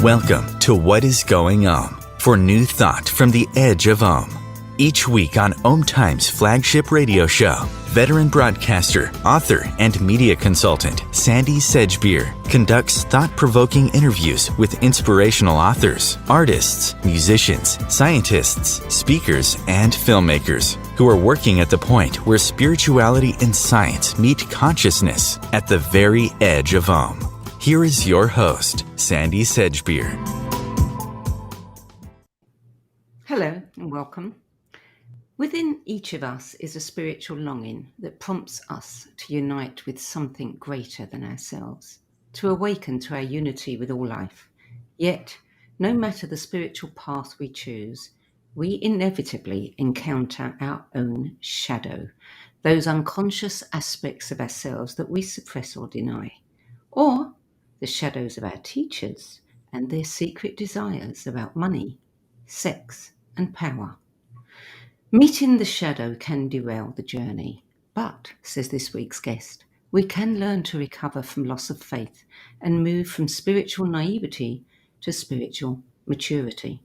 Welcome to What is Going Om, for new thought from the edge of Om. Each week on Om Times flagship radio show, veteran broadcaster, author, and media consultant Sandie Sedgbeer conducts thought-provoking interviews with inspirational authors, artists, musicians, scientists, speakers, and filmmakers who are working at the point where spirituality and science meet consciousness at the very edge of Om. Here is your host, Sandie Sedgbeer. Hello and welcome. Within each of us is a spiritual longing that prompts us to unite with something greater than ourselves, to awaken to our unity with all life. Yet, no matter the spiritual path we choose, we inevitably encounter our own shadow, those unconscious aspects of ourselves that we suppress or deny, or the shadows of our teachers and their secret desires about money, sex, and power. Meeting the shadow can derail the journey, but, says this week's guest, we can learn to recover from loss of faith and move from spiritual naivety to spiritual maturity.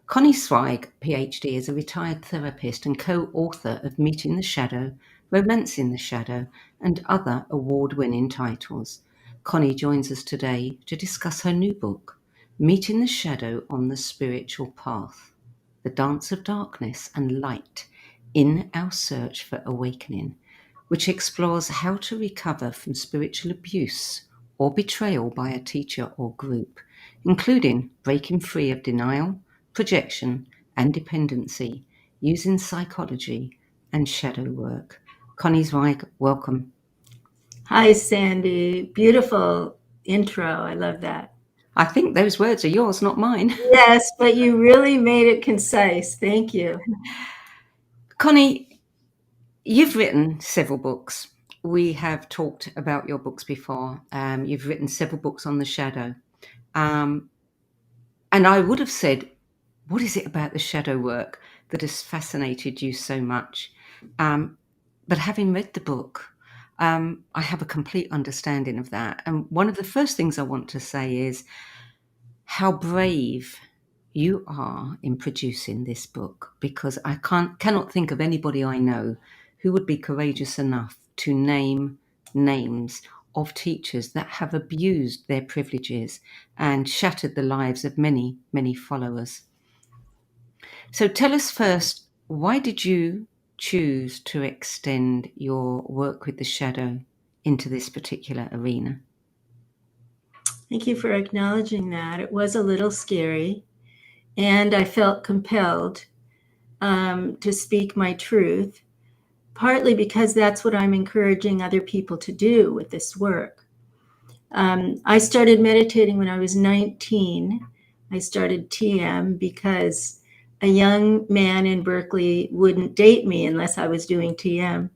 Connie Zweig, Ph.D, is a retired therapist and co-author of Meeting the Shadow, Romancing the Shadow, and other award-winning titles. Connie joins us today to discuss her new book, Meeting the Shadow on the Spiritual Path, the Dance of Darkness and Light in Our Search for Awakening, which explores how to recover from spiritual abuse or betrayal by a teacher or group, including breaking free of denial, projection, and dependency using psychology and shadow work. Connie Zweig, welcome. Hi, Sandie. Beautiful intro. I love that. I think those words are yours, not mine. Yes, but you really made it concise. Thank you. Connie, you've written several books. We have talked about your books before. You've written several books on the shadow. And I would have said, what is it about the shadow work that has fascinated you so much? But having read the book, I have a complete understanding of that. And one of the first things I want to say is how brave you are in producing this book, because I cannot think of anybody I know who would be courageous enough to name names of teachers that have abused their privileges and shattered the lives of many, many followers. So tell us first, why did you choose to extend your work with the shadow into this particular arena? Thank you for acknowledging that. It was a little scary, and I felt compelled to speak my truth, partly because that's what I'm encouraging other people to do with this work. I started meditating when I was 19. I started TM because a young man in Berkeley wouldn't date me unless I was doing TM.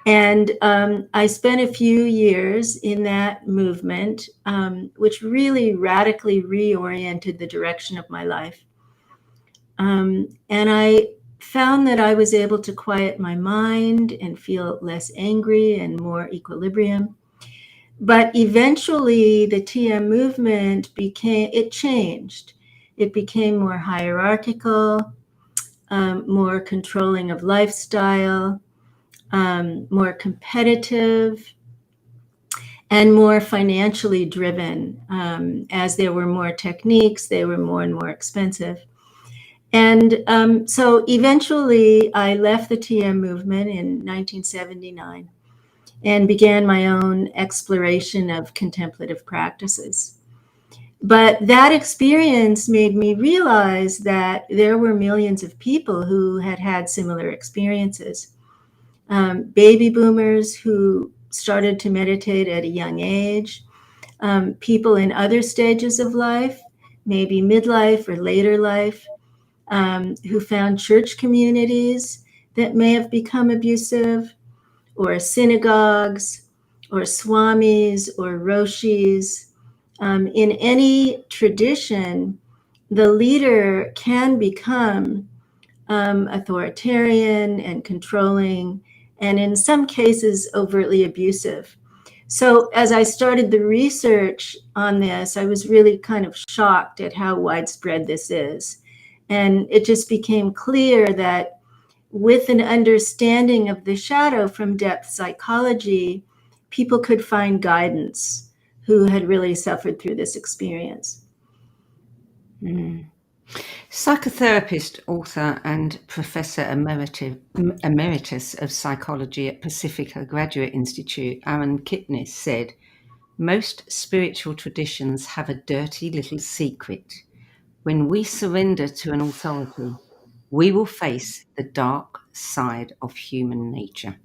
And I spent a few years in that movement, which really radically reoriented the direction of my life. And I found that I was able to quiet my mind and feel less angry and more equilibrium. But eventually the TM movement changed. It became more hierarchical, more controlling of lifestyle, more competitive, and more financially driven. As there were more techniques, they were more and more expensive. And so eventually I left the TM movement in 1979 and began my own exploration of contemplative practices. But that experience made me realize that there were millions of people who had had similar experiences. Baby boomers who started to meditate at a young age, people in other stages of life, maybe midlife or later life, who found church communities that may have become abusive, or synagogues, or swamis, or roshis. In any tradition, the leader can become authoritarian and controlling, and in some cases overtly abusive. So as I started the research on this, I was really kind of shocked at how widespread this is. And it just became clear that with an understanding of the shadow from depth psychology, people could find guidance who had really suffered through this experience. Psychotherapist, author, and Professor Emeritus of Psychology at Pacifica Graduate Institute, Aaron Kipnis, said, "Most spiritual traditions have a dirty little secret. When we surrender to an authority, we will face the dark side of human nature."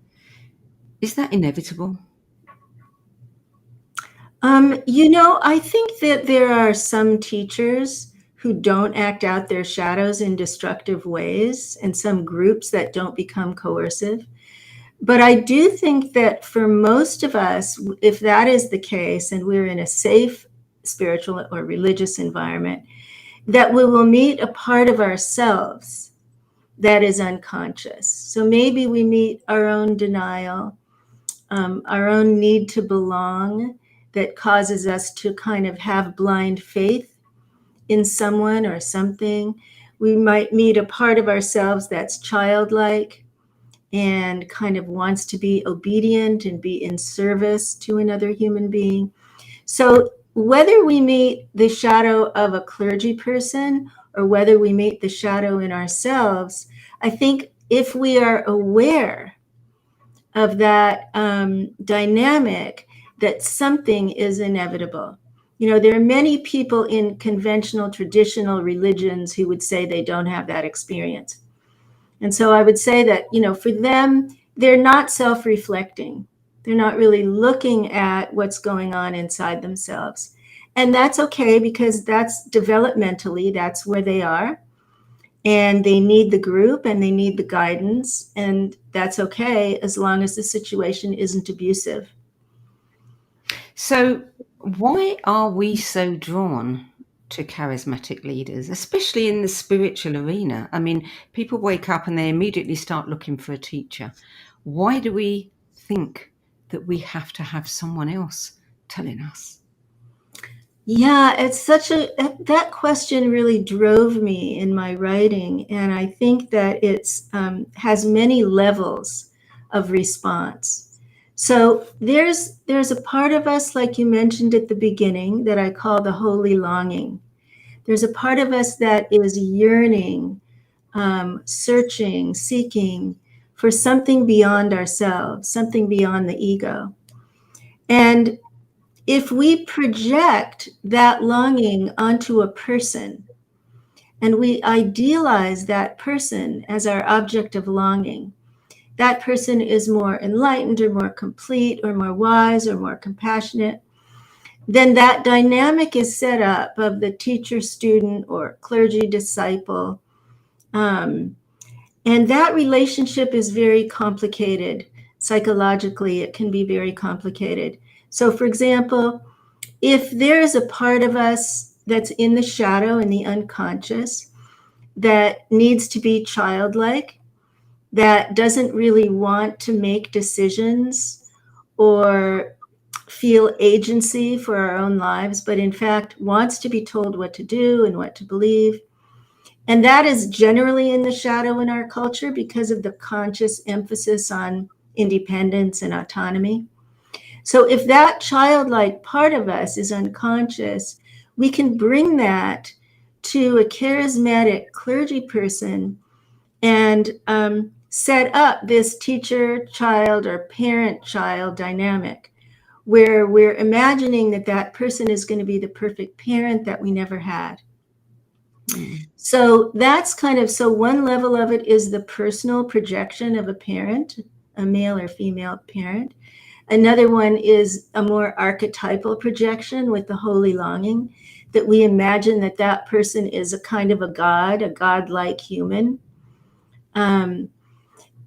Is that inevitable? I think that there are some teachers who don't act out their shadows in destructive ways, and some groups that don't become coercive. But I do think that for most of us, if that is the case, and we're in a safe spiritual or religious environment, that we will meet a part of ourselves that is unconscious. So maybe we meet our own denial, our own need to belong, that causes us to kind of have blind faith in someone or something. We might meet a part of ourselves that's childlike and kind of wants to be obedient and be in service to another human being. So whether we meet the shadow of a clergy person or whether we meet the shadow in ourselves, I think if we are aware of that dynamic, that something is inevitable. There are many people in conventional, traditional religions who would say they don't have that experience. And so I would say that, for them, they're not self-reflecting. They're not really looking at what's going on inside themselves. And that's okay, because that's developmentally, that's where they are. And they need the group and they need the guidance. And that's okay, as long as the situation isn't abusive. So why are we so drawn to charismatic leaders, especially in the spiritual arena? I mean, people wake up and they immediately start looking for a teacher. Why do we think that we have to have someone else telling us? Yeah, it's that question really drove me in my writing. And I think that it's has many levels of response. So there's a part of us, like you mentioned at the beginning, that I call the holy longing. There's a part of us that is yearning, searching, seeking for something beyond ourselves, something beyond the ego. And if we project that longing onto a person and we idealize that person as our object of longing, that person is more enlightened or more complete or more wise or more compassionate, then that dynamic is set up of the teacher, student, or clergy, disciple. And that relationship is very complicated. Psychologically, it can be very complicated. So, for example, if there is a part of us that's in the shadow, in the unconscious, that needs to be childlike, that doesn't really want to make decisions or feel agency for our own lives, but in fact wants to be told what to do and what to believe. And that is generally in the shadow in our culture because of the conscious emphasis on independence and autonomy. So if that childlike part of us is unconscious, we can bring that to a charismatic clergy person and set up this teacher-child or parent-child dynamic where we're imagining that that person is going to be the perfect parent that we never had. So that's so one level of it is the personal projection of a parent, a male or female parent. Another one is a more archetypal projection with the holy longing, that we imagine that that person is a kind of a godlike human.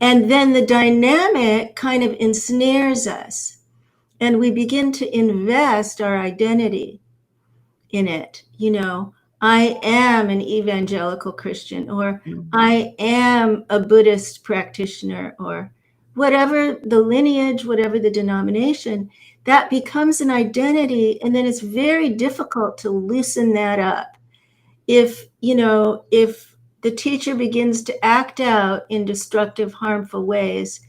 And then the dynamic kind of ensnares us, and we begin to invest our identity in it. I am an evangelical Christian, or I am a Buddhist practitioner, or whatever the lineage, whatever the denomination, that becomes an identity. And then it's very difficult to loosen that up. If the teacher begins to act out in destructive, harmful ways,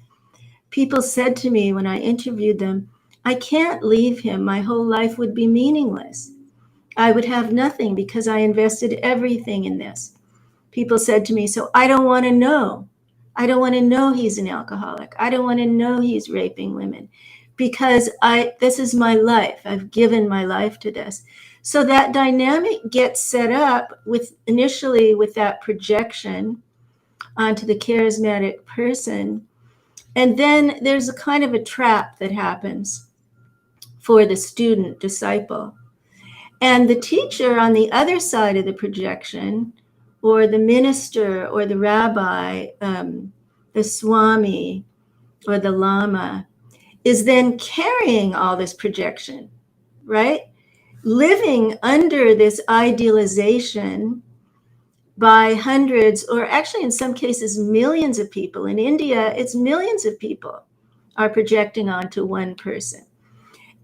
people said to me when I interviewed them, I can't leave him. My whole life would be meaningless. I would have nothing because I invested everything in this. People said to me, so I don't want to know. I don't want to know he's an alcoholic. I don't want to know he's raping women because this is my life. I've given my life to this. So that dynamic gets set up initially with that projection onto the charismatic person. And then there's a kind of a trap that happens for the student disciple. And the teacher on the other side of the projection, or the minister or the rabbi, the swami or the lama, is then carrying all this projection, right? Living under this idealization by hundreds, or actually in some cases millions of people. In India, it's millions of people are projecting onto one person.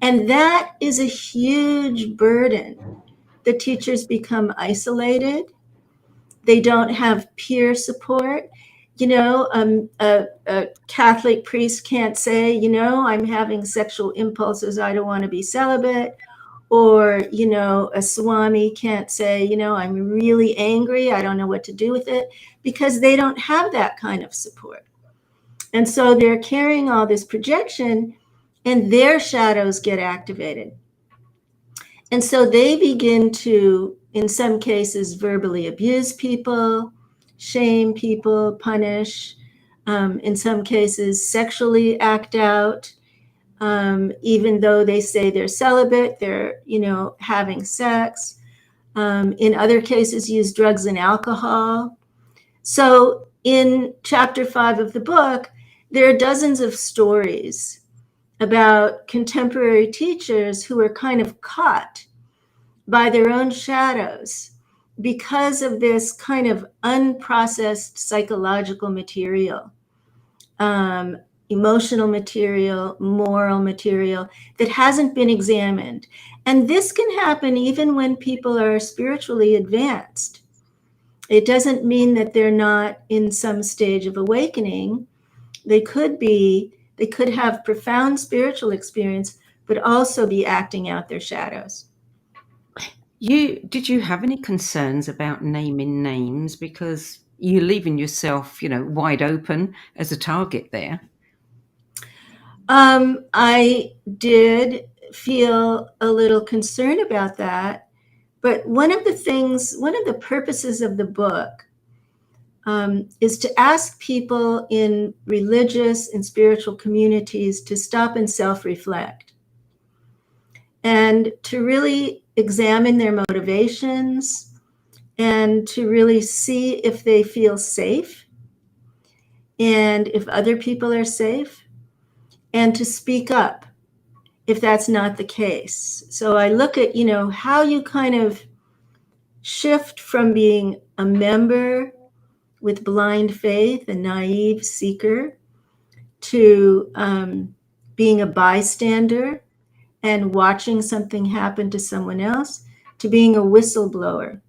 And that is a huge burden. The teachers become isolated. They don't have peer support. A Catholic priest can't say, I'm having sexual impulses, I don't want to be celibate. Or, a swami can't say, I'm really angry, I don't know what to do with it, because they don't have that kind of support. And so they're carrying all this projection, and their shadows get activated. And so they begin to, in some cases, verbally abuse people, shame people, punish, in some cases, sexually act out. Even though they say they're celibate, they're, having sex. In other cases, use drugs and alcohol. So in chapter 5 of the book, there are dozens of stories about contemporary teachers who are kind of caught by their own shadows because of this kind of unprocessed psychological material, emotional material, moral material that hasn't been examined. And this can happen even when people are spiritually advanced. It doesn't mean that they're not in some stage of awakening. They could have profound spiritual experience, but also be acting out their shadows. Did you have any concerns about naming names, because you're leaving yourself, wide open as a target there? I did feel a little concerned about that, but one of the purposes of the book is to ask people in religious and spiritual communities to stop and self-reflect and to really examine their motivations and to really see if they feel safe and if other people are safe, and to speak up if that's not the case. So I look at, how you kind of shift from being a member with blind faith, a naive seeker, to being a bystander and watching something happen to someone else, to being a whistleblower.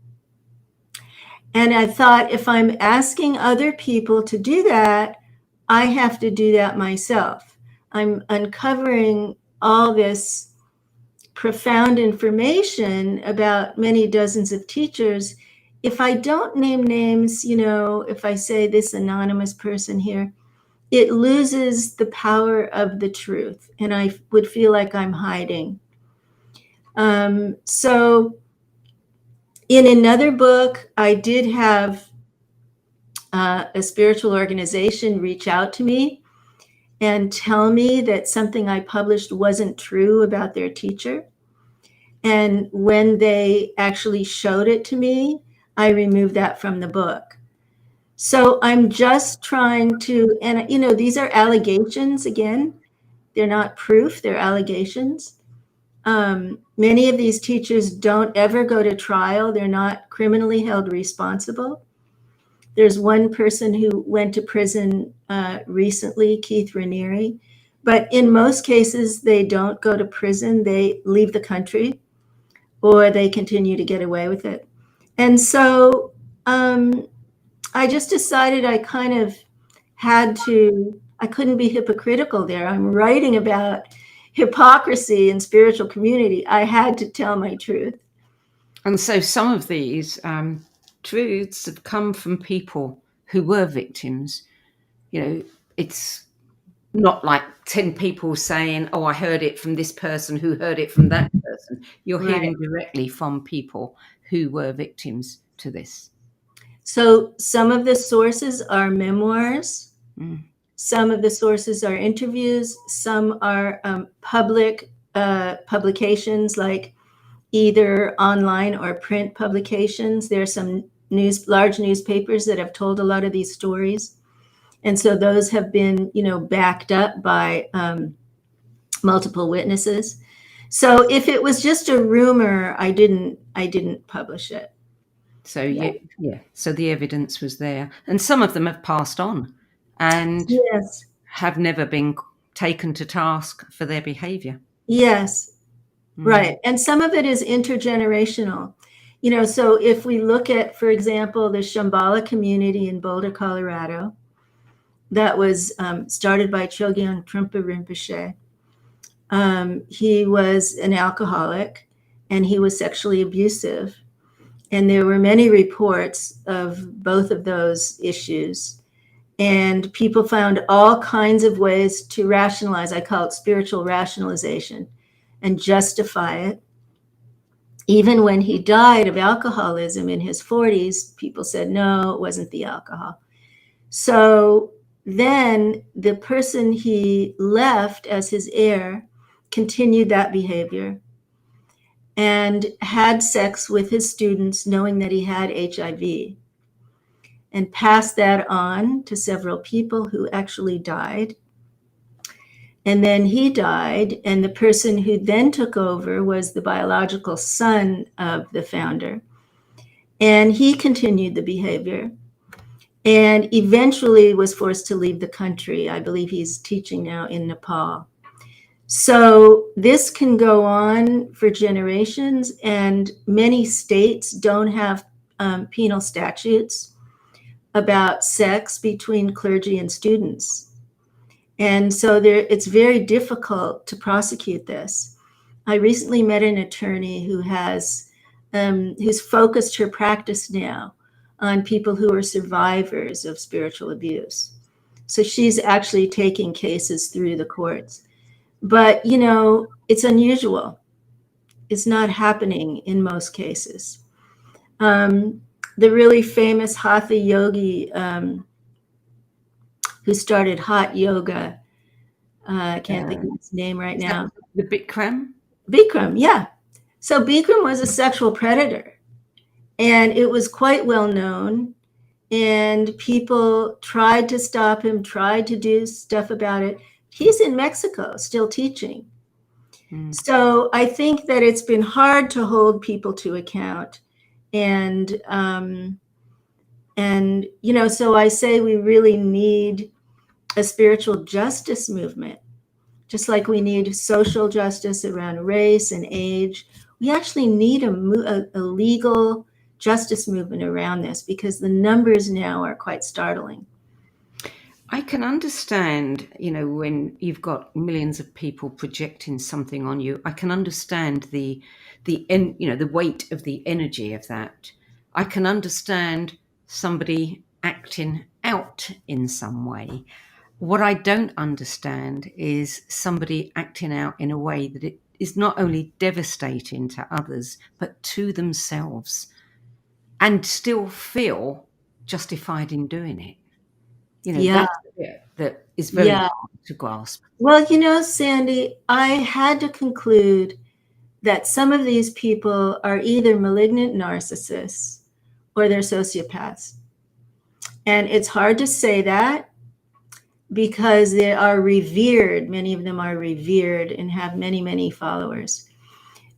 And I thought, if I'm asking other people to do that, I have to do that myself. I'm uncovering all this profound information about many dozens of teachers. If I don't name names, if I say this anonymous person here, it loses the power of the truth, and I would feel like I'm hiding. So in another book, I did have a spiritual organization reach out to me and tell me that something I published wasn't true about their teacher. And when they actually showed it to me, I removed that from the book. So I'm just trying to, and these are allegations again. They're not proof, they're allegations. Many of these teachers don't ever go to trial. They're not criminally held responsible. There's one person who went to prison recently, Keith Raniere. But in most cases, they don't go to prison. They leave the country, or they continue to get away with it. And so I just decided I kind of I couldn't be hypocritical there. I'm writing about hypocrisy in spiritual community. I had to tell my truth. And so some of these truths have come from people who were victims. It's not like 10 people saying, oh, I heard it from this person who heard it from that person. You're hearing directly from people who were victims to this. So some of the sources are memoirs. Some of the sources are interviews. Some are public publications, like either online or print publications. There are some large newspapers that have told a lot of these stories. And so those have been, backed up by multiple witnesses. So if it was just a rumor, I didn't publish it. So so the evidence was there, and some of them have passed on and have never been taken to task for their behavior. Yes. Right. And some of it is intergenerational. So if we look at, for example, the Shambhala community in Boulder, Colorado, that was started by Chogyam Trungpa Rinpoche. He was an alcoholic, and he was sexually abusive. And there were many reports of both of those issues. And people found all kinds of ways to rationalize. I call it spiritual rationalization, and justify it. Even when he died of alcoholism in his 40s, people said, no, it wasn't the alcohol. So then the person he left as his heir continued that behavior and had sex with his students, knowing that he had HIV, and passed that on to several people who actually died. And then he died, and the person who then took over was the biological son of the founder. And he continued the behavior and eventually was forced to leave the country. I believe he's teaching now in Nepal. So this can go on for generations, and many states don't have penal statutes about sex between clergy and students. And so it's very difficult to prosecute this. I recently met an attorney who who's focused her practice now on people who are survivors of spiritual abuse. So she's actually taking cases through the courts. But, it's unusual. It's not happening in most cases. The really famous Hatha yogi who started hot yoga, I can't think of his name right now. The Bikram? Bikram, yeah. So Bikram was a sexual predator, and it was quite well known. And people tried to stop him, tried to do stuff about it. He's in Mexico still teaching. So I think that it's been hard to hold people to account. And so I say we really need a spiritual justice movement, just like we need social justice around race and age. We actually need a legal justice movement around this, because the numbers now are quite startling. I can understand, when you've got millions of people projecting something on you, I can understand the weight of the energy of that. I can understand somebody acting out in some way. What I don't understand is somebody acting out in a way that it is not only devastating to others, but to themselves, and still feel justified in doing it. That's the bit that is very hard to grasp. Well, Sandie, I had to conclude that some of these people are either malignant narcissists or they're sociopaths. And it's hard to say that, because they are revered. Many of them are revered and have many, many followers.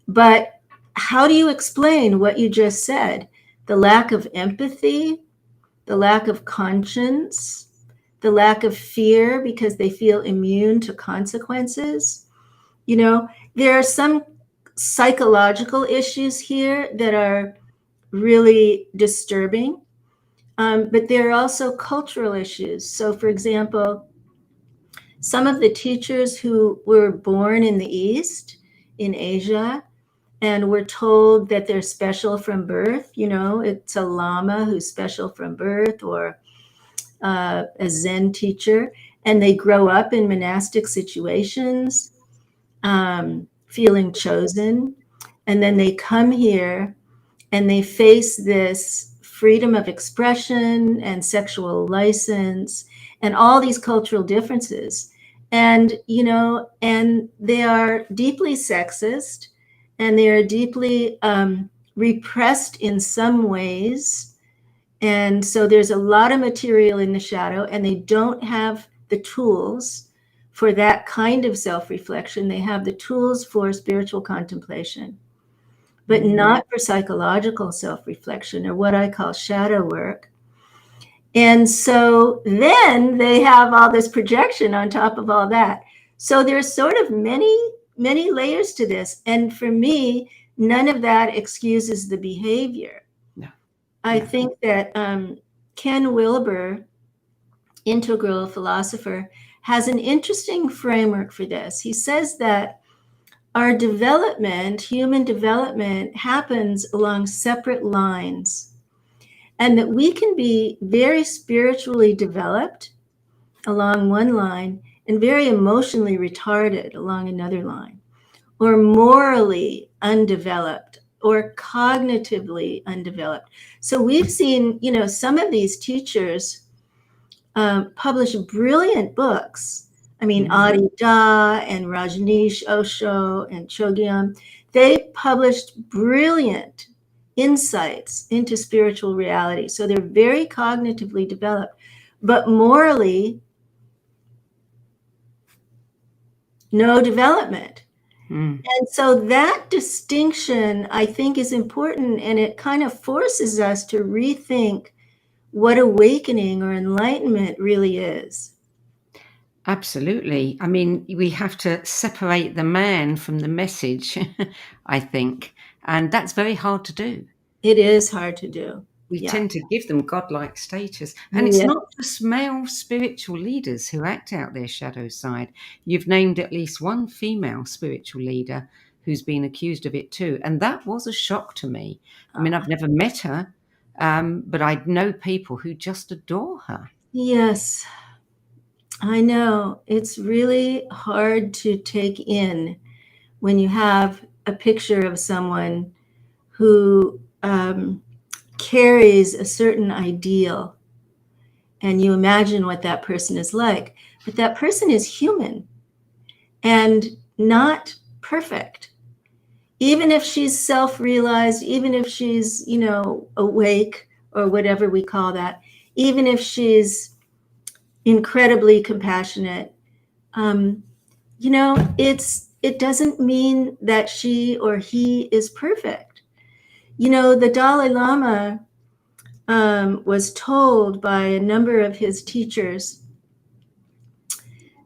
But how do you explain what you just said? The lack of empathy, the lack of conscience, the lack of fear because they feel immune to consequences. You know, there are some psychological issues here that are really disturbing, but there are also cultural issues. So, for example, some of the teachers who were born in the East, in Asia, and were told that they're special from birth, you know, it's a lama who's special from birth, or a Zen teacher, and they grow up in monastic situations, feeling chosen. And then they come here and they face this freedom of expression and sexual license and all these cultural differences. And, you know, and they are deeply sexist, and they are deeply repressed in some ways. And so there's a lot of material in the shadow, and they don't have the tools for that kind of self-reflection. They have the tools for spiritual contemplation, but not for psychological self-reflection, or what I call shadow work. And so then they have all this projection on top of all that. So there's sort of many layers to this. And for me, none of that excuses the behavior. No. I think that Ken Wilber, integral philosopher, has an interesting framework for this. He says that our development, human development, happens along separate lines, and that we can be very spiritually developed along one line and very emotionally retarded along another line, or morally undeveloped or cognitively undeveloped. So we've seen, you know, some of these teachers publish brilliant books. I mean, Adi Da and Rajneesh Osho and Chogyam, they published brilliant insights into spiritual reality. So they're very cognitively developed, but morally, no development. And so that distinction, I think, is important, and it kind of forces us to rethink what awakening or enlightenment really is. Absolutely. I mean, we have to separate the man from the message, I think. And that's very hard to do. It is hard to do. We Yeah. tend to give them godlike status. And it's not just male spiritual leaders who act out their shadow side. You've named at least one female spiritual leader who's been accused of it too. And that was a shock to me. I mean, I've never met her, but I know people who just adore her. Yes, I know. It's really hard to take in when you have a picture of someone who carries a certain ideal, and you imagine what that person is like. But that person is human and not perfect. Even if she's self-realized, even if she's, you know, awake, or whatever we call that, even if she's incredibly compassionate, you know, it doesn't mean that she or he is perfect. You know, the Dalai Lama was told by a number of his teachers,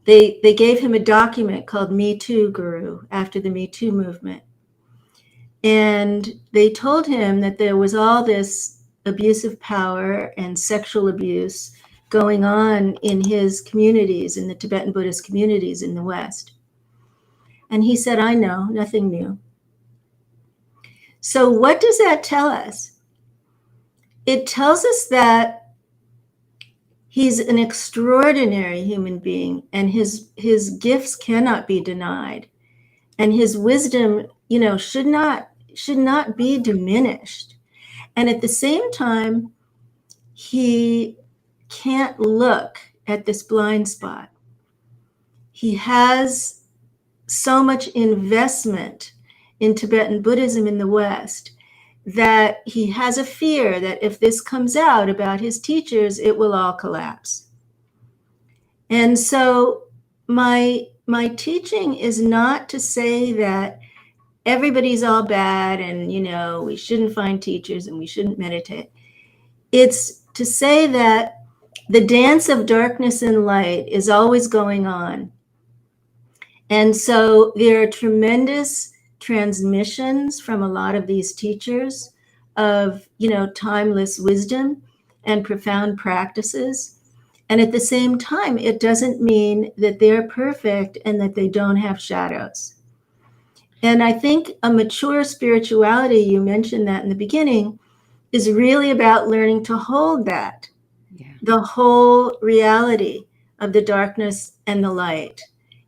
they gave him a document called Me Too Guru after the Me Too movement. And they told him that there was all this abusive power and sexual abuse going on in his communities, in the Tibetan Buddhist communities in the West. And he said, I know, nothing new. So what does that tell us? It tells us that he's an extraordinary human being, and his gifts cannot be denied, and his wisdom, you know, should not be diminished. And at the same time, he can't look at this blind spot. He has so much investment in Tibetan Buddhism in the West that he has a fear that if this comes out about his teachers, it will all collapse. And so my teaching is not to say that everybody's all bad and, you know, we shouldn't find teachers and we shouldn't meditate. It's to say that the dance of darkness and light is always going on. And so there are tremendous transmissions from a lot of these teachers of, timeless wisdom and profound practices. And at the same time, it doesn't mean that they're perfect and that they don't have shadows. And I think a mature spirituality, you mentioned that in the beginning, is really about learning to hold that, the whole reality of the darkness and the light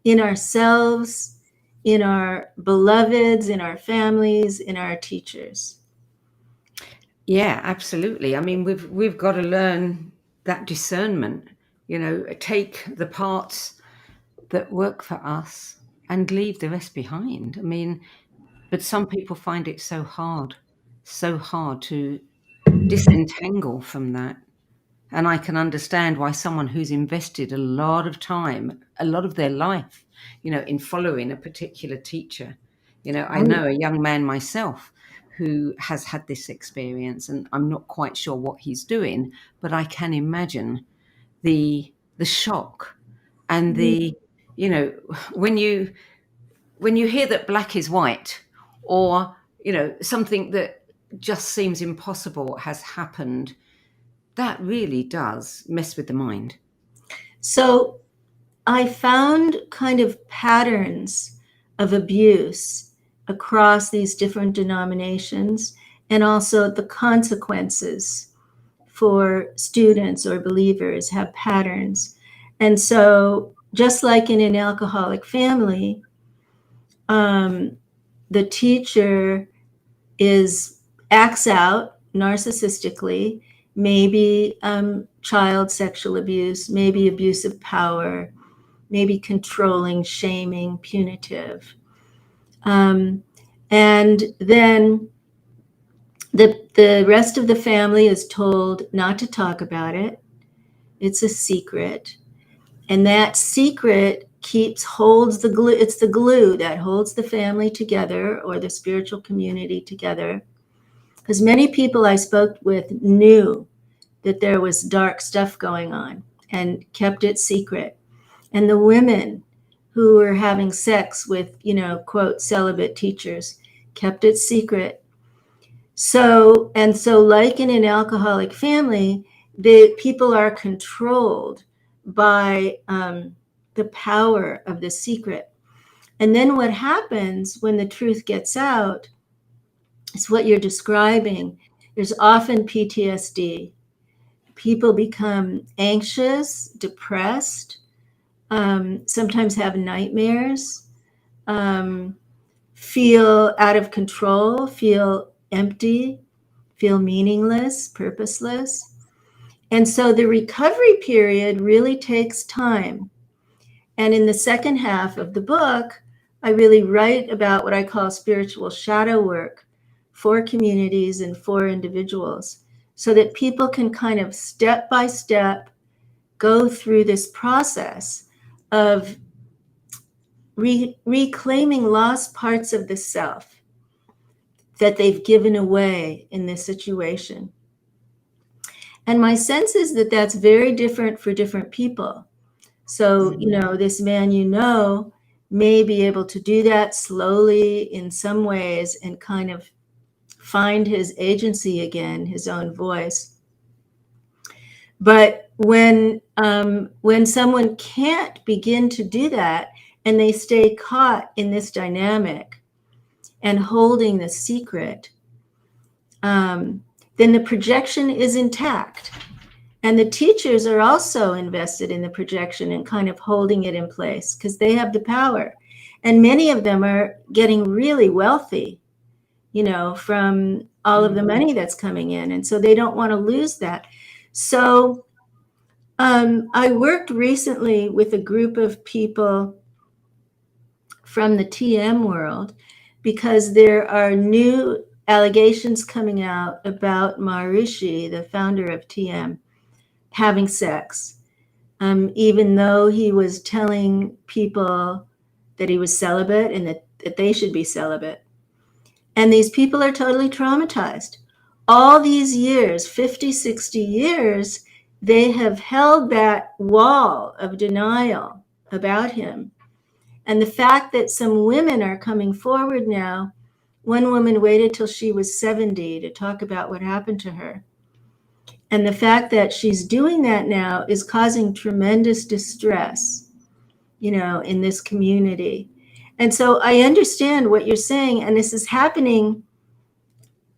in ourselves, in our beloveds, in our families, in our teachers. Yeah, absolutely. I mean, we've got to learn that discernment, take the parts that work for us and leave the rest behind. I mean, but some people find it so hard to disentangle from that. And I can understand why someone who's invested a lot of time, a lot of their life, in following a particular teacher. I know a young man myself who has had this experience, and I'm not quite sure what he's doing, but I can imagine the shock and the, when you hear that black is white, or, something that just seems impossible has happened, that really does mess with the mind. So I found kind of patterns of abuse across these different denominations, and also the consequences for students or believers have patterns. And so just like in an alcoholic family, the teacher acts out narcissistically, maybe child sexual abuse, maybe abuse of power, maybe controlling, shaming, punitive. And then the rest of the family is told not to talk about it. It's a secret. And that secret holds the glue. It's the glue that holds the family together, or the spiritual community together. Because many people I spoke with knew that there was dark stuff going on and kept it secret. And the women who were having sex with, quote, celibate teachers kept it secret. So like in an alcoholic family, the people are controlled by the power of the secret. And then what happens when the truth gets out is what you're describing. There's often PTSD. People become anxious, depressed, sometimes have nightmares, feel out of control, feel empty, feel meaningless, purposeless. And so the recovery period really takes time. And in the second half of the book, I really write about what I call spiritual shadow work for communities and for individuals, so that people can kind of step by step go through this process of reclaiming lost parts of the self that they've given away in this situation. And my sense is that that's very different for different people. So, this man, may be able to do that slowly in some ways and kind of find his agency again, his own voice. But when someone can't begin to do that, and they stay caught in this dynamic and holding the secret, then the projection is intact. And the teachers are also invested in the projection and kind of holding it in place because they have the power. And many of them are getting really wealthy, from all of the money that's coming in. And so they don't want to lose that. So I worked recently with a group of people from the TM world because there are new allegations coming out about Maharishi, the founder of TM, having sex, even though he was telling people that he was celibate and that they should be celibate. And these people are totally traumatized. all these years, 50, 60 years, they have held that wall of denial about him. And the fact that some women are coming forward now, one woman waited till she was 70 to talk about what happened to her. And the fact that she's doing that now is causing tremendous distress, in this community. And so I understand what you're saying. And this is happening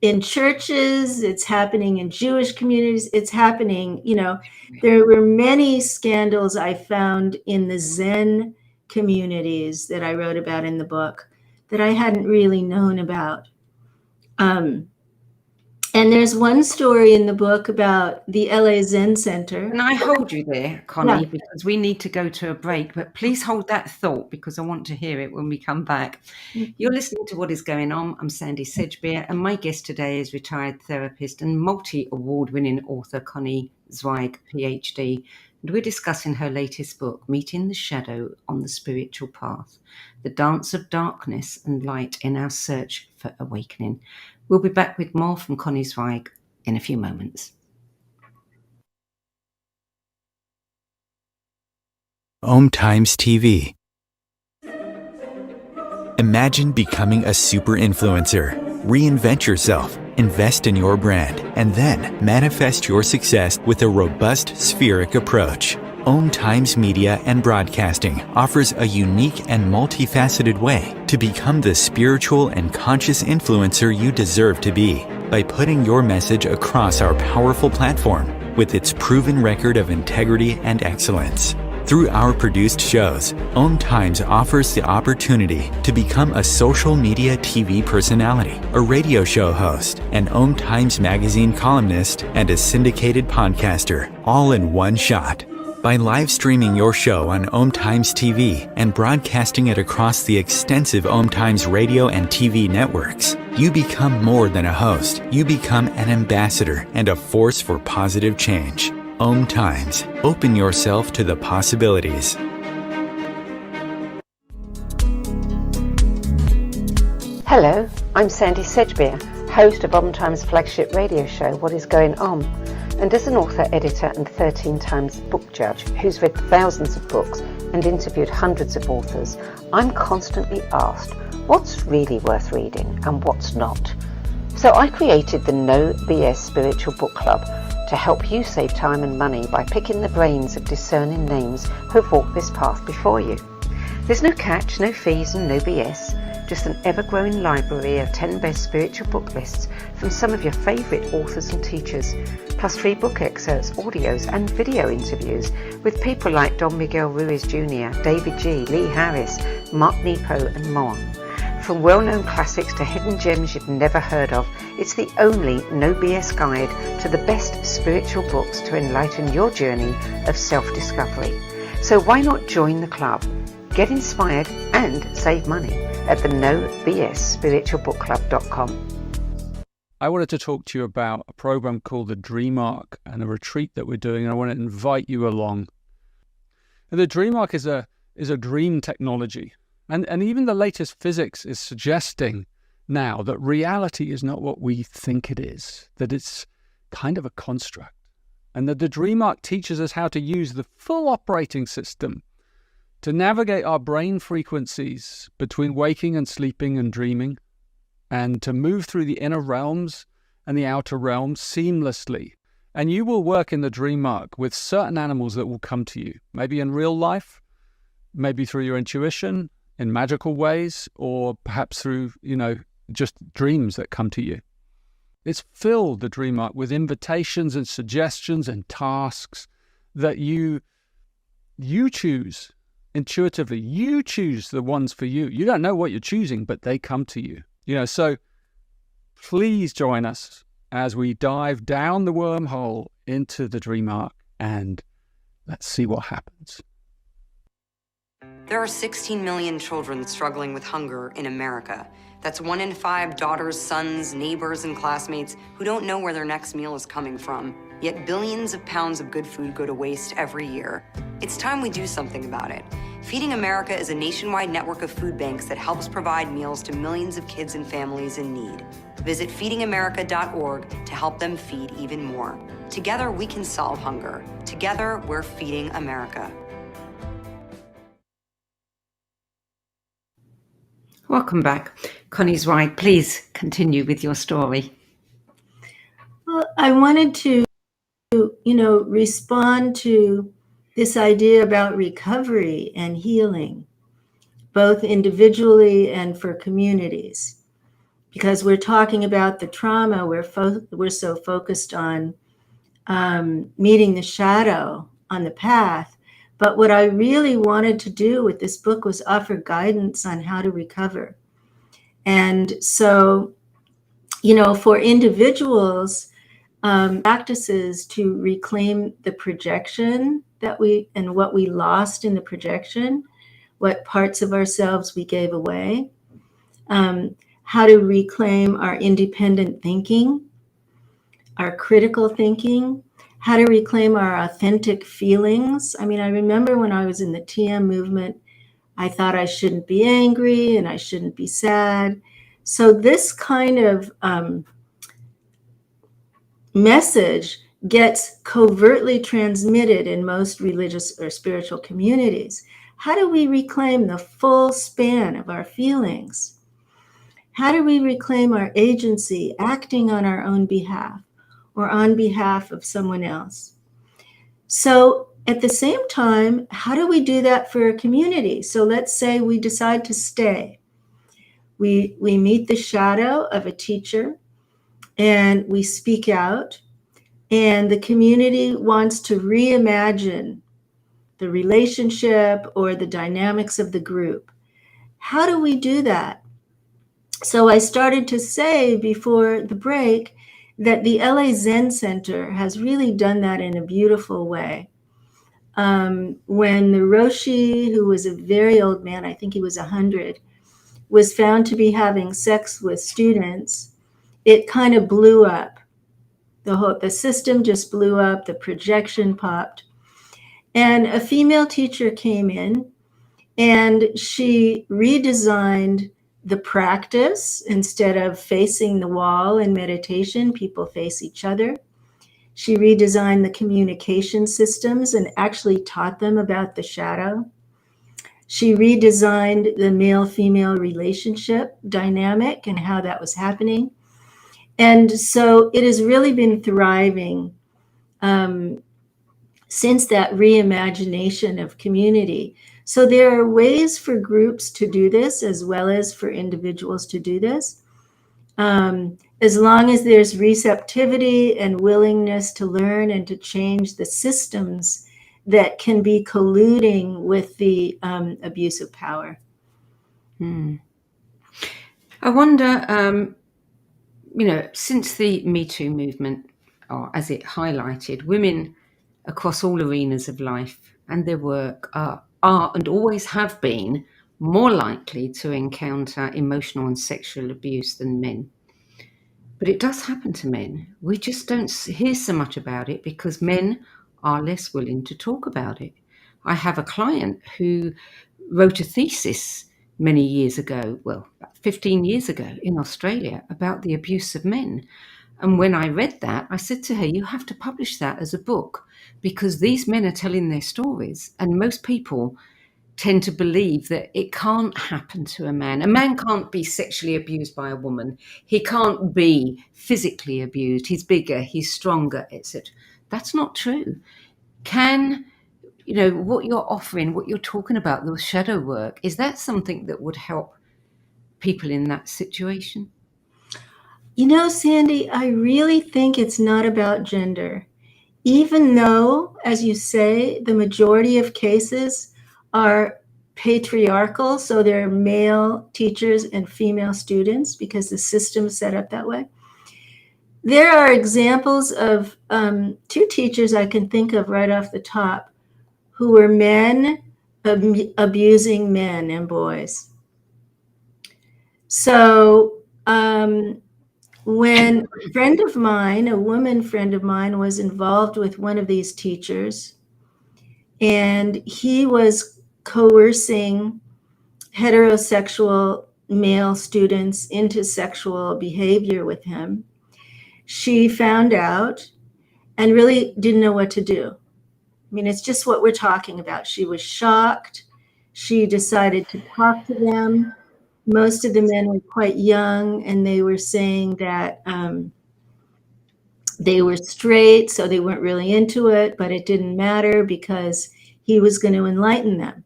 in churches, it's happening in Jewish communities, it's happening, there were many scandals I found in the Zen communities that I wrote about in the book that I hadn't really known about. And there's one story in the book about the LA Zen Center. And I hold you there, Connie, Yeah. because we need to go to a break, but please hold that thought because I want to hear it when we come back. You're listening to What is Going On. I'm Sandie Sedgbeer, and my guest today is retired therapist and multi-award-winning author Connie Zweig, Ph.D. And we're discussing her latest book, Meeting the Shadow on the Spiritual Path, the dance of darkness and light in our search for awakening. We'll be back with more from Connie Zweig in a few moments. Om Times TV. Imagine becoming a super influencer. Reinvent yourself, invest in your brand, and then manifest your success with a robust spheric approach. Om Times Media and Broadcasting offers a unique and multifaceted way to become the spiritual and conscious influencer you deserve to be by putting your message across our powerful platform with its proven record of integrity and excellence. Through our produced shows, Om Times offers the opportunity to become a social media TV personality, a radio show host, an Om Times magazine columnist, and a syndicated podcaster, all in one shot. By live streaming your show on Om Times TV and broadcasting it across the extensive Om Times radio and TV networks, you become more than a host. You become an ambassador and a force for positive change. Om Times. Open yourself to the possibilities. Hello, I'm Sandie Sedgbeer, host of Om Times' flagship radio show, What is Going On? And as an author, editor, and 13 times book judge who's read thousands of books and interviewed hundreds of authors, I'm constantly asked what's really worth reading and what's not. So I created the No BS Spiritual Book Club to help you save time and money by picking the brains of discerning names who've walked this path before you. There's no catch, no fees, and no BS. Just an ever-growing library of 10 best spiritual book lists from some of your favourite authors and teachers, plus free book excerpts, audios and video interviews with people like Don Miguel Ruiz Jr., David G., Lee Harris, Mark Nepo and more. From well-known classics to hidden gems you've never heard of, it's the only no BS guide to the best spiritual books to enlighten your journey of self-discovery. So why not join the club? Get inspired and save money at the nobsspiritualbookclub.com. I wanted to talk to you about a program called the Dream Ark and a retreat that we're doing, and I want to invite you along. And the Dream Ark is a dream technology, and even the latest physics is suggesting now that reality is not what we think it is, that it's kind of a construct, and that the Dream Ark teaches us how to use the full operating system to navigate our brain frequencies between waking and sleeping and dreaming, and to move through the inner realms and the outer realms seamlessly. And you will work in the Dream Ark with certain animals that will come to you, maybe in real life, maybe through your intuition, in magical ways, or perhaps through, just dreams that come to you. It's filled, the Dream Ark, with invitations and suggestions and tasks that you choose. Intuitively, you choose the ones for you. You don't know what you're choosing, but they come to you. So please join us as we dive down the wormhole into the Dream Ark, and let's see what happens. There are 16 million children struggling with hunger in America. That's 1 in 5 daughters, sons, neighbors, and classmates who don't know where their next meal is coming from. Yet billions of pounds of good food go to waste every year. It's time we do something about it. Feeding America is a nationwide network of food banks that helps provide meals to millions of kids and families in need. Visit feedingamerica.org to help them feed even more. Together, we can solve hunger. Together, we're feeding America. Welcome back. Connie Zweig, please continue with your story. Well, I wanted to, respond to this idea about recovery and healing, both individually and for communities, because we're talking about the trauma. We're so focused on meeting the shadow on the path. But what I really wanted to do with this book was offer guidance on how to recover. And so, for individuals, practices to reclaim the projection and what we lost in the projection, what parts of ourselves we gave away, how to reclaim our independent thinking, our critical thinking, how to reclaim our authentic feelings. I mean, I remember when I was in the TM movement, I thought I shouldn't be angry and I shouldn't be sad. So this kind of message gets covertly transmitted in most religious or spiritual communities. How do we reclaim the full span of our feelings? How do we reclaim our agency acting on our own behalf or on behalf of someone else? So at the same time, how do we do that for a community? So let's say we decide to stay. We meet the shadow of a teacher and we speak out, and the community wants to reimagine the relationship or the dynamics of the group. How do we do that? So I started to say before the break that the LA Zen Center has really done that in a beautiful way. When the Roshi, who was a very old man, I think he was 100, was found to be having sex with students, it kind of blew up. The system just blew up, the projection popped. And a female teacher came in and she redesigned the practice. Instead of facing the wall in meditation, people face each other. She redesigned the communication systems and actually taught them about the shadow. She redesigned the male-female relationship dynamic and how that was happening. And so it has really been thriving since that reimagination of community. So there are ways for groups to do this as well as for individuals to do this. As long as there's receptivity and willingness to learn and to change the systems that can be colluding with the abuse of power. I wonder, since the Me Too movement, or as it highlighted, women across all arenas of life and their work are and always have been more likely to encounter emotional and sexual abuse than men. But it does happen to men. We just don't hear so much about it because men are less willing to talk about it. I have a client who wrote a thesis many years ago, well, about 15 years ago in Australia, about the abuse of men. And when I read that, I said to her, you have to publish that as a book because these men are telling their stories. And most people tend to believe that it can't happen to a man. A man can't be sexually abused by a woman. He can't be physically abused. He's bigger, he's stronger, etc. That's not true. What you're offering, what you're talking about, the shadow work, is that something that would help people in that situation? Sandie, I really think it's not about gender. Even though, as you say, the majority of cases are patriarchal, so they're male teachers and female students because the system is set up that way. There are examples of two teachers I can think of right off the top who were men abusing men and boys. So when a woman friend of mine, was involved with one of these teachers, and he was coercing heterosexual male students into sexual behavior with him, she found out and really didn't know what to do. I mean, it's just what we're talking about. She was shocked. She decided to talk to them. Most of the men were quite young, and they were saying that they were straight, so they weren't really into it, but it didn't matter because he was going to enlighten them.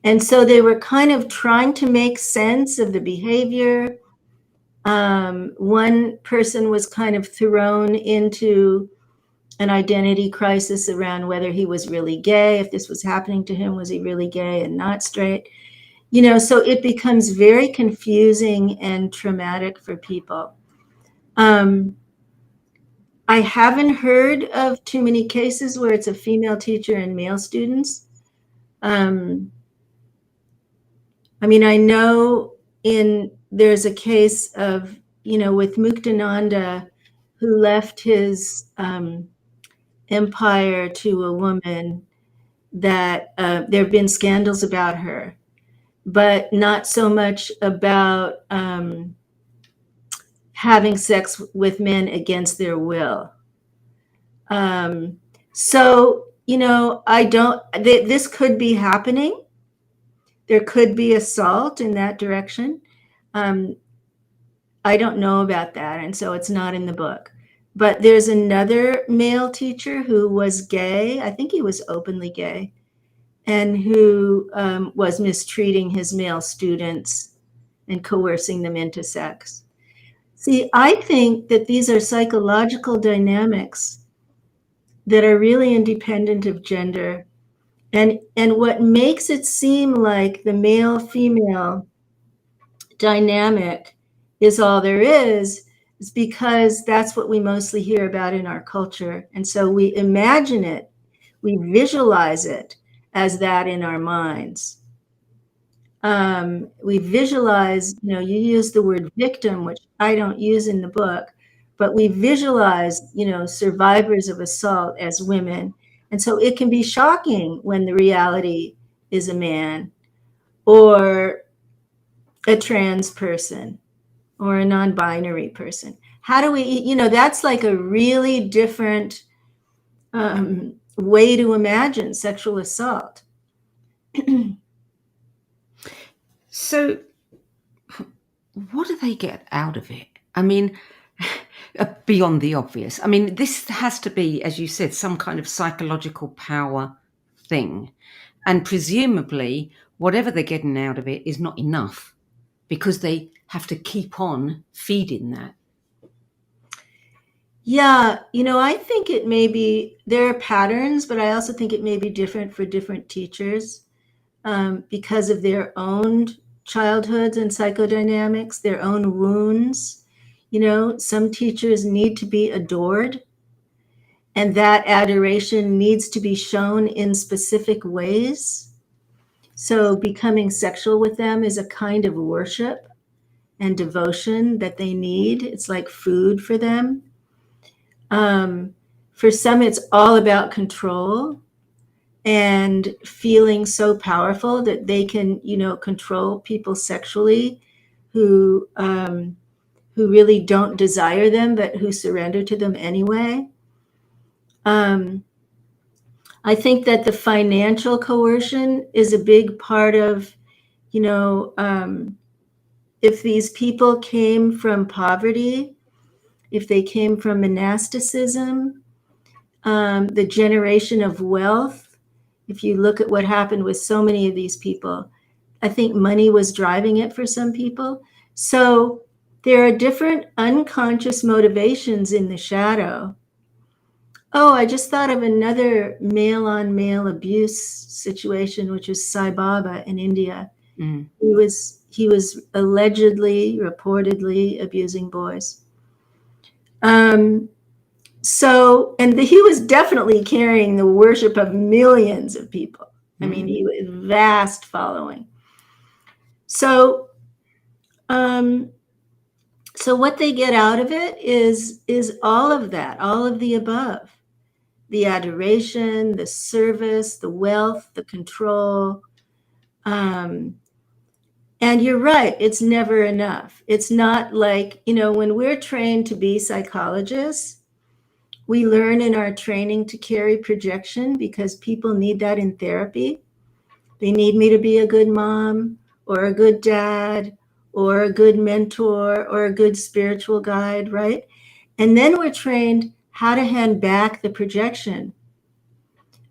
And so they were kind of trying to make sense of the behavior. One person was kind of thrown into an identity crisis around whether he was really gay. If this was happening to him, was he really gay and not straight? You know, so it becomes very confusing and traumatic for people. I haven't heard of too many cases where it's a female teacher and male students. I mean, I know there's a case of, you know, with Muktananda, who left his empire to a woman, that there have been scandals about her, but not so much about having sex with men against their will. So, you know, this could be happening. There could be assault in that direction. I don't know about that, and so it's not in the book. But there's another male teacher who was gay. I think he was openly gay, and who was mistreating his male students and coercing them into sex. See, I think that these are psychological dynamics that are really independent of gender. And what makes it seem like the male-female dynamic is all there is because that's what we mostly hear about in our culture. And so we imagine it, we visualize it as that in our minds. We visualize, you know, you use the word victim, which I don't use in the book, but we visualize, you know, survivors of assault as women. And so it can be shocking when the reality is a man or a trans person or a non-binary person. How do we, you know, that's like a really different way to imagine sexual assault. So what do they get out of it? I mean, beyond the obvious. I mean, this has to be, as you said, some kind of psychological power thing. And presumably, whatever they're getting out of it is not enough because they have to keep on feeding that. Yeah, you know, I think it may be, there are patterns, but I also think it may be different for different teachers because of their own childhoods and psychodynamics, their own wounds. You know, some teachers need to be adored, and that adoration needs to be shown in specific ways. So becoming sexual with them is a kind of worship and devotion that they need. It's like food for them. For some, it's all about control and feeling so powerful that they can, you know, control people sexually who really don't desire them, but who surrender to them anyway. I think that the financial coercion is a big part of, you know, if these people came from poverty, if they came from monasticism, the generation of wealth, if you look at what happened with so many of these people, I think money was driving it for some people. So there are different unconscious motivations in the shadow. Oh, I just thought of another male-on-male abuse situation, which was Sai Baba in India. Mm. He was allegedly, reportedly abusing boys. So, and he was definitely carrying the worship of millions of people. I mean, he was vast following. So, so what they get out of it is all of that, all of the above. The adoration, the service, the wealth, the control. And And you're right, it's never enough. It's not like, when we're trained to be psychologists, we learn in our training to carry projection because people need that in therapy. They need me to be a good mom or a good dad or a good mentor or a good spiritual guide, right? And then we're trained how to hand back the projection.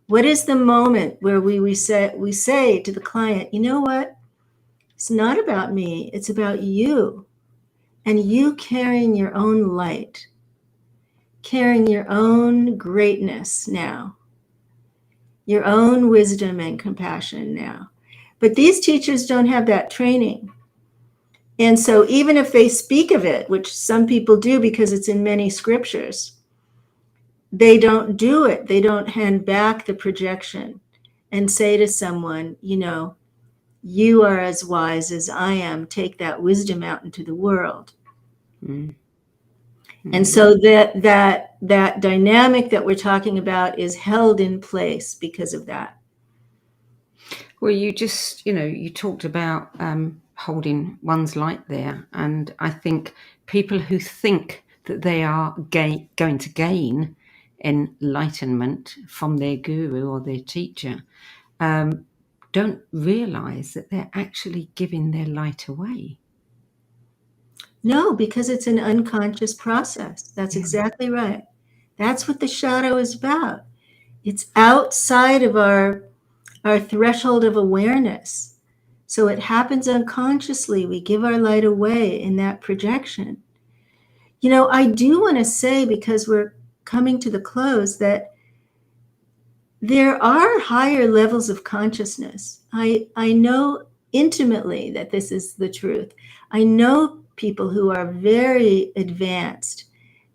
What is the moment where we say to the client, you know what? It's not about me, it's about you. And you carrying your own light, carrying your own greatness now, your own wisdom and compassion now. But these teachers don't have that training. And so even if they speak of it, which some people do because it's in many scriptures, they don't do it. They don't hand back the projection and say to someone, you are as wise as I am. Take that wisdom out into the world. Mm-hmm. And so that dynamic that we're talking about is held in place because of that. Well, you just, you talked about holding one's light there. And I think people who think that they are going to gain enlightenment from their guru or their teacher don't realize that they're actually giving their light away. No, because it's an unconscious process. That's exactly right. That's what the shadow is about. It's outside of our threshold of awareness. So it happens unconsciously. We give our light away in that projection. I do want to say, because we're coming to the close, that there are higher levels of consciousness. I know intimately that this is the truth. I know people who are very advanced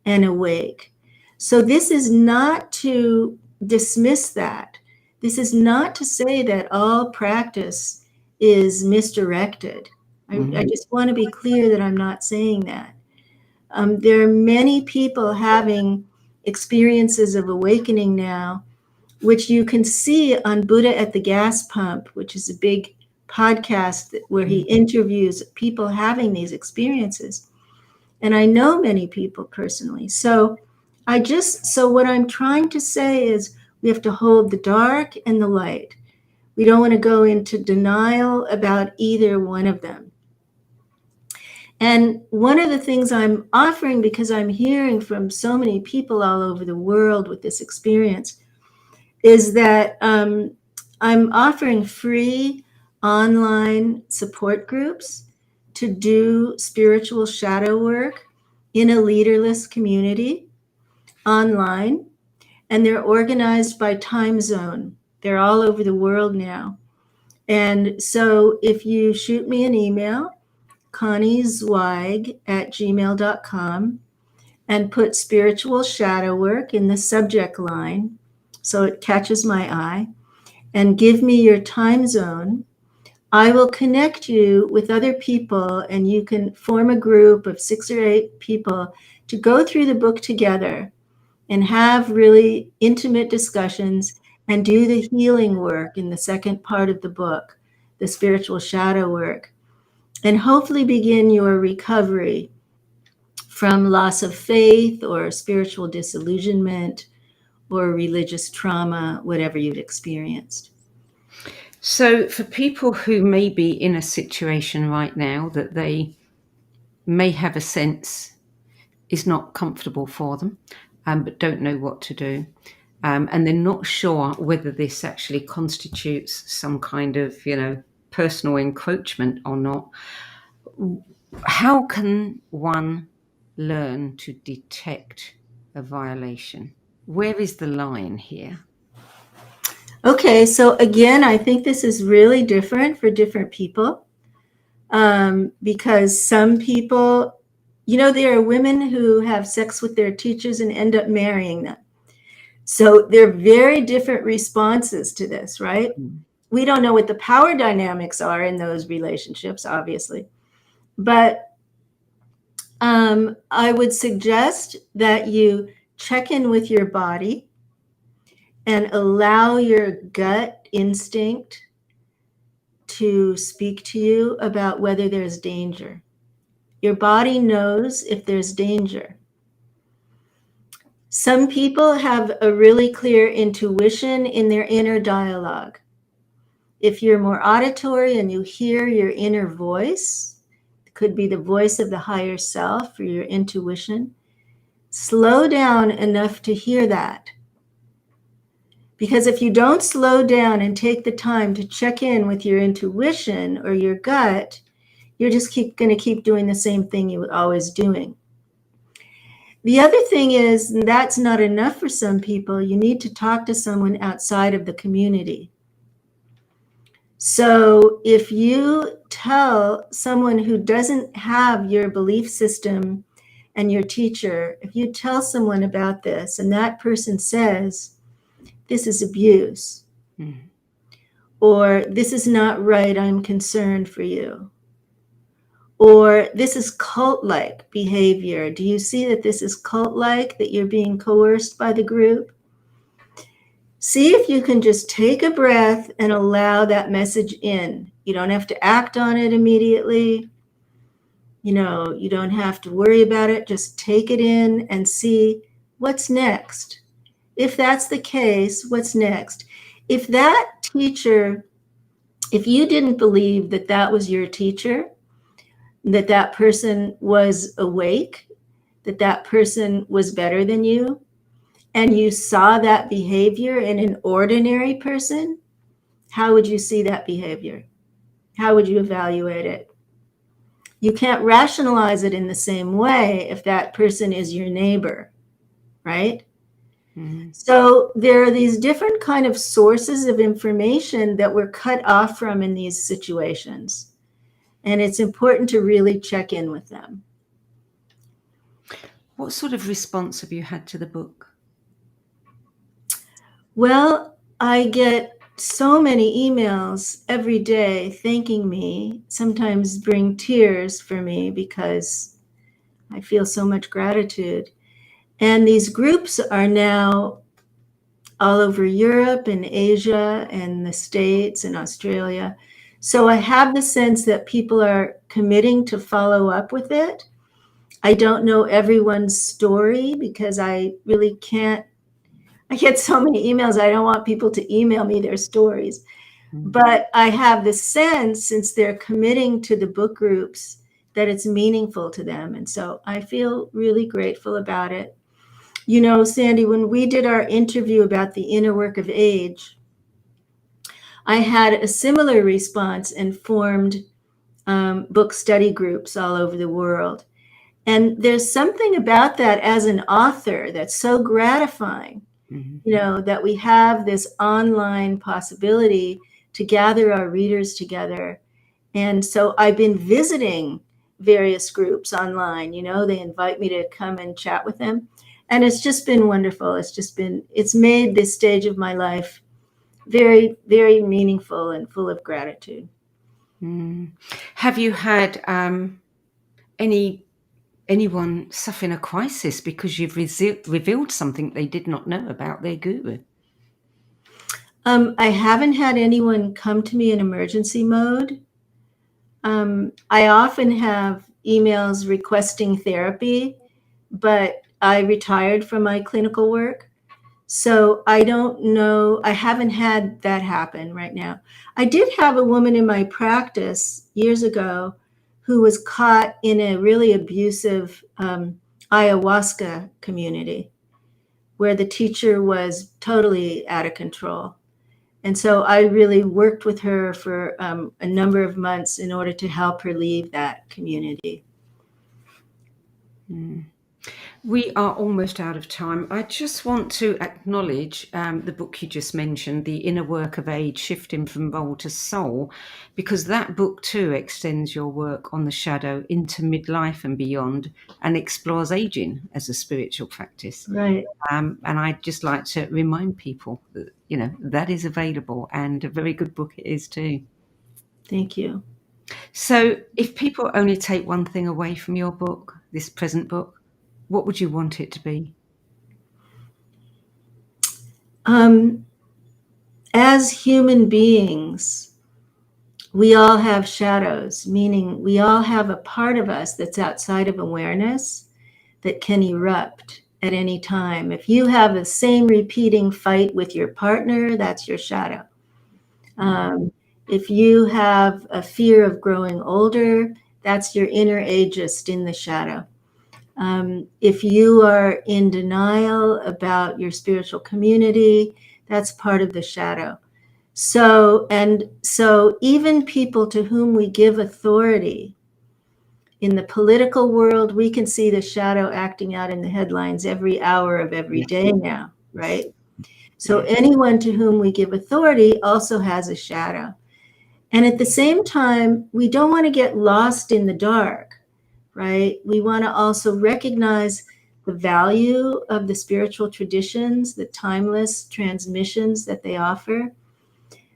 and awake. So this is not to dismiss that. This is not to say that all practice is misdirected. I just want to be clear that I'm not saying that. There are many people having experiences of awakening now, which you can see on Buddha at the Gas Pump, which is a big podcast where he interviews people having these experiences. And I know many people personally. So what I'm trying to say is we have to hold the dark and the light. We don't want to go into denial about either one of them. And one of the things I'm offering, because I'm hearing from so many people all over the world with this experience, is that I'm offering free online support groups to do spiritual shadow work in a leaderless community online. And they're organized by time zone. They're all over the world now. And so if you shoot me an email, conniezweig@gmail.com, and put spiritual shadow work in the subject line so it catches my eye, and give me your time zone, I will connect you with other people, and you can form a group of 6 or 8 people to go through the book together and have really intimate discussions and do the healing work in the second part of the book, the spiritual shadow work, and hopefully begin your recovery from loss of faith or spiritual disillusionment or religious trauma, whatever you've experienced. So for people who may be in a situation right now that they may have a sense is not comfortable for them, but don't know what to do, and they're not sure whether this actually constitutes some kind of, personal encroachment or not, how can one learn to detect a violation? Where is the line here? Okay, so again, I think this is really different for different people, because some people, there are women who have sex with their teachers and end up marrying them. So they're very different responses to this, right? We don't know what the power dynamics are in those relationships, obviously. But I would suggest that you check in with your body and allow your gut instinct to speak to you about whether there's danger. Your body knows if there's danger. Some people have a really clear intuition in their inner dialogue. If you're more auditory and you hear your inner voice, it could be the voice of the higher self or your intuition, slow down enough to hear that. Because if you don't slow down and take the time to check in with your intuition or your gut, you're just going to keep doing the same thing you were always doing. The other thing is, that's not enough for some people. You need to talk to someone outside of the community. So if you tell someone who doesn't have your belief system and your teacher, if you tell someone about this and that person says, this is abuse, or this is not right, I'm concerned for you, or this is cult-like behavior. Do you see that this is cult-like, that you're being coerced by the group? See if you can just take a breath and allow that message in. You don't have to act on it immediately. You don't have to worry about it. Just take it in and see what's next. If that's the case, what's next? If that teacher, if you didn't believe that that was your teacher, that that person was awake, that that person was better than you, and you saw that behavior in an ordinary person, how would you see that behavior? How would you evaluate it? You can't rationalize it in the same way if that person is your neighbor, right? Mm-hmm. So there are these different kind of sources of information that we're cut off from in these situations. And it's important to really check in with them. What sort of response have you had to the book? Well, I get so many emails every day thanking me, sometimes bring tears for me because I feel so much gratitude. And these groups are now all over Europe and Asia and the States and Australia. So I have the sense that people are committing to follow up with it. I don't know everyone's story because I really can't. I get so many emails. I don't want people to email me their stories. Mm-hmm. But I have the sense, since they're committing to the book groups, that it's meaningful to them. And so I feel really grateful about it. You know, Sandie, when we did our interview about the inner work of age, I had a similar response and formed book study groups all over the world. And there's something about that as an author that's so gratifying, mm-hmm. That we have this online possibility to gather our readers together. And so I've been visiting various groups online, they invite me to come and chat with them. And it's just been wonderful. It's made this stage of my life very, very meaningful and full of gratitude. Mm. Have you had anyone suffering a crisis because you've revealed something they did not know about their guru? I haven't had anyone come to me in emergency mode. I often have emails requesting therapy, but I retired from my clinical work. So I don't know. I haven't had that happen right now. I did have a woman in my practice years ago who was caught in a really abusive ayahuasca community where the teacher was totally out of control. And so I really worked with her for a number of months in order to help her leave that community. Mm. We are almost out of time. I just want to acknowledge the book you just mentioned, The Inner Work of Age, Shifting from Role to Soul, because that book too extends your work on the shadow into midlife and beyond and explores aging as a spiritual practice. Right. And I'd just like to remind people that, that is available, and a very good book it is too. Thank you. So if people only take one thing away from your book, this present book, what would you want it to be? As human beings, we all have shadows, meaning we all have a part of us that's outside of awareness that can erupt at any time. If you have the same repeating fight with your partner, that's your shadow. If you have a fear of growing older, that's your inner ageist in the shadow. If you are in denial about your spiritual community, that's part of the shadow. So even people to whom we give authority in the political world, we can see the shadow acting out in the headlines every hour of every day now, right? So anyone to whom we give authority also has a shadow. And at the same time, we don't want to get lost in the dark, right? We want to also recognize the value of the spiritual traditions, the timeless transmissions that they offer,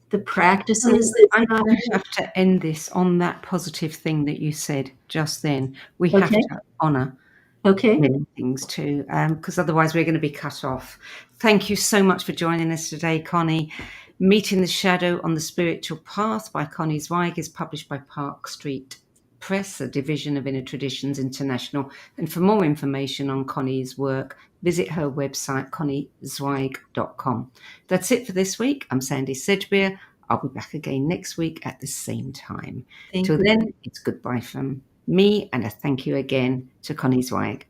the practices. I'm going to have to end this on that positive thing that you said just then. We have to honor many things too, because otherwise we're going to be cut off. Thank you so much for joining us today, Connie. Meeting the Shadow on the Spiritual Path by Connie Zweig is published by Park Street Press, a division of Inner Traditions International. And for more information on Connie's work, visit her website, conniezweig.com. That's it for this week. I'm Sandie Sedgbeer. I'll be back again next week at the same time. Till then, it's goodbye from me and a thank you again to Connie Zweig.